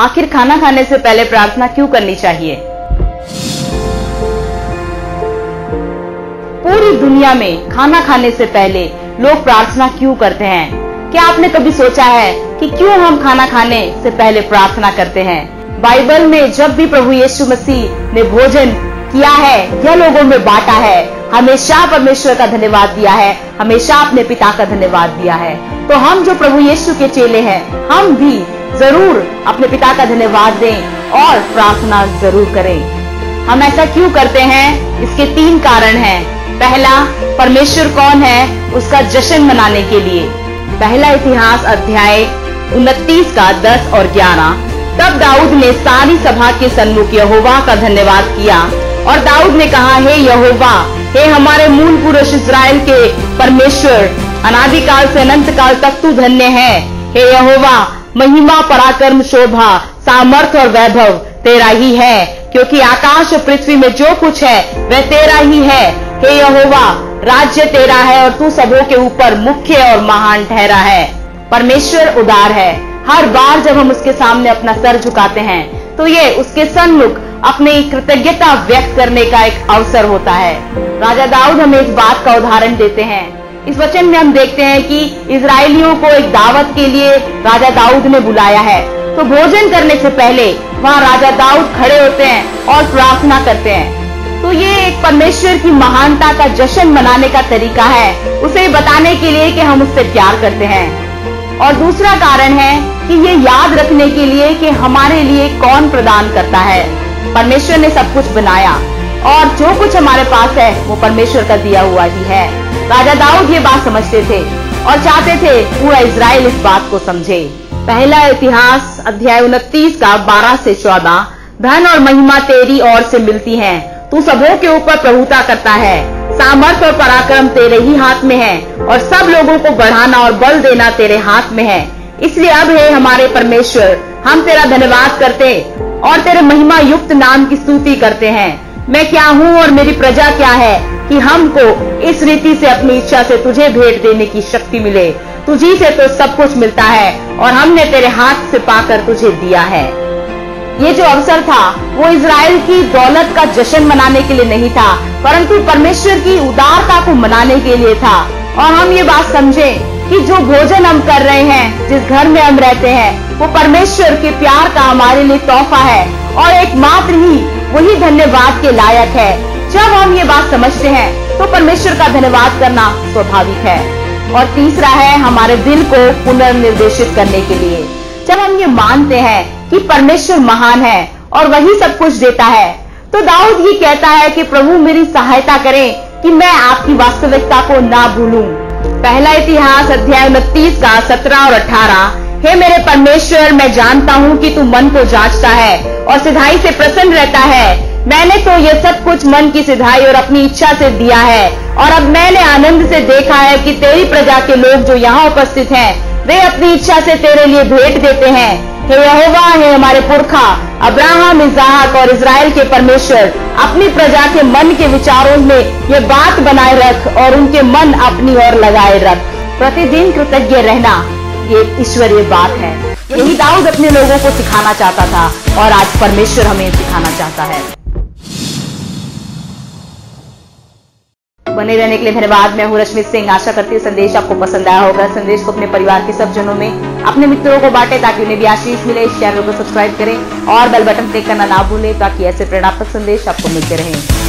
आखिर खाना खाने से पहले प्रार्थना क्यों करनी चाहिए? पूरी दुनिया में खाना खाने से पहले लोग प्रार्थना क्यों करते हैं? क्या आपने कभी सोचा है कि क्यों हम खाना खाने से पहले प्रार्थना करते हैं? बाइबल में जब भी प्रभु यीशु मसीह ने भोजन किया है या लोगों में बांटा है, हमेशा परमेश्वर का धन्यवाद दिया है, हमेशा अपने पिता का धन्यवाद दिया है। तो हम जो प्रभु यीशु के चेले हैं, हम भी जरूर अपने पिता का धन्यवाद दें और प्रार्थना जरूर करें। हम ऐसा क्यों करते हैं? इसके 3 कारण हैं। पहला, परमेश्वर कौन है उसका जश्न मनाने के लिए। पहला इतिहास अध्याय 29 का 10 और 11। तब दाऊद ने सारी सभा के सन्मुख यहोवा का धन्यवाद किया और दाऊद ने कहा, हे यहोवा, हे हमारे मूल पुरुष इस्राएल के परमेश्वर, अनादिकाल से अनंत काल तक तू धन्य है। हे यहोवा, महिमा, पराक्रम, शोभा, सामर्थ और वैभव तेरा ही है, क्योंकि आकाश और पृथ्वी में जो कुछ है वह तेरा ही है। हे यहोवा, राज्य तेरा है और तू सबों के ऊपर मुख्य और महान ठहरा है। परमेश्वर उदार है। हर बार जब हम उसके सामने अपना सर झुकाते हैं तो ये उसके सन्मुख अपनी कृतज्ञता व्यक्त करने का एक अवसर होता है। राजा दाऊद हमें इस बात का उदाहरण देते हैं। इस वचन में हम देखते हैं कि इजरायलियों को एक दावत के लिए राजा दाऊद ने बुलाया है। तो भोजन करने से पहले वहाँ राजा दाऊद खड़े होते हैं और प्रार्थना करते हैं। तो ये एक परमेश्वर की महानता का जश्न मनाने का तरीका है, उसे बताने के लिए कि हम उससे प्यार करते हैं। और दूसरा कारण है कि ये याद रखने के लिए कि हमारे लिए कौन प्रदान करता है। परमेश्वर ने सब कुछ बनाया और जो कुछ हमारे पास है वो परमेश्वर का दिया हुआ ही है। राजा दाऊद ये बात समझते थे और चाहते थे पूरा इजराइल इस बात को समझे। पहला इतिहास अध्याय 29 का 12 से 14। धन और महिमा तेरी ओर से मिलती है, तू सबों के ऊपर प्रभुता करता है। सामर्थ और पराक्रम तेरे ही हाथ में है और सब लोगों को बढ़ाना और बल देना तेरे हाथ में है। इसलिए अब हे हमारे परमेश्वर, हम तेरा धन्यवाद करते और तेरे महिमा युक्त नाम की स्तुति करते हैं। मैं क्या हूँ और मेरी प्रजा क्या है कि हमको इस रीति से अपनी इच्छा से तुझे भेंट देने की शक्ति मिले। तुझी से तो सब कुछ मिलता है और हमने तेरे हाथ से पाकर तुझे दिया है। ये जो अवसर था वो इजराइल की दौलत का जश्न मनाने के लिए नहीं था, परंतु परमेश्वर की उदारता को मनाने के लिए था। और हम ये बात समझें कि जो भोजन हम कर रहे हैं, जिस घर में हम रहते हैं, वो परमेश्वर के प्यार का हमारे लिए तोहफा है और एकमात्र ही वही धन्यवाद के लायक है। जब हम ये बात समझते हैं तो परमेश्वर का धन्यवाद करना स्वाभाविक है। और तीसरा है हमारे दिल को पुनर्निर्देशित करने के लिए। जब हम ये मानते हैं कि परमेश्वर महान है और वही सब कुछ देता है, तो दाऊद ही कहता है कि प्रभु मेरी सहायता करें कि मैं आपकी वास्तविकता को ना भूलूं। पहला इतिहास अध्याय 29 का 17 और 18। हे मेरे परमेश्वर, मैं जानता हूँ कि तू मन को जांचता है और सिधाई से प्रसन्न रहता है। मैंने तो ये सब कुछ मन की सिधाई और अपनी इच्छा से दिया है और अब मैंने आनंद से देखा है कि तेरी प्रजा के लोग जो यहाँ उपस्थित हैं, वे अपनी इच्छा से तेरे लिए भेंट देते हैं। हे यहोवा, हे हमारे पुरखा अब्राहम, इसहाक और इजराइल के परमेश्वर, अपनी प्रजा के मन के विचारों में ये बात बनाए रख और उनके मन अपनी ओर लगाए रख। प्रतिदिन कृतज्ञ रहना ये ईश्वरीय बात है। यही दाऊद अपने लोगों को सिखाना चाहता था और आज परमेश्वर हमें सिखाना चाहता है। बने रहने के लिए धन्यवाद। मैं हूँ रश्मि सिंह। आशा करती हूँ संदेश आपको पसंद आया होगा। संदेश को अपने परिवार के सब जनों में, अपने मित्रों को बांटे ताकि उन्हें भी आशीष मिले। इस चैनल को सब्सक्राइब करें और बेल बटन क्लिक करना ना भूलें ताकि ऐसे प्रेरणात्मक संदेश आपको मिलते रहें।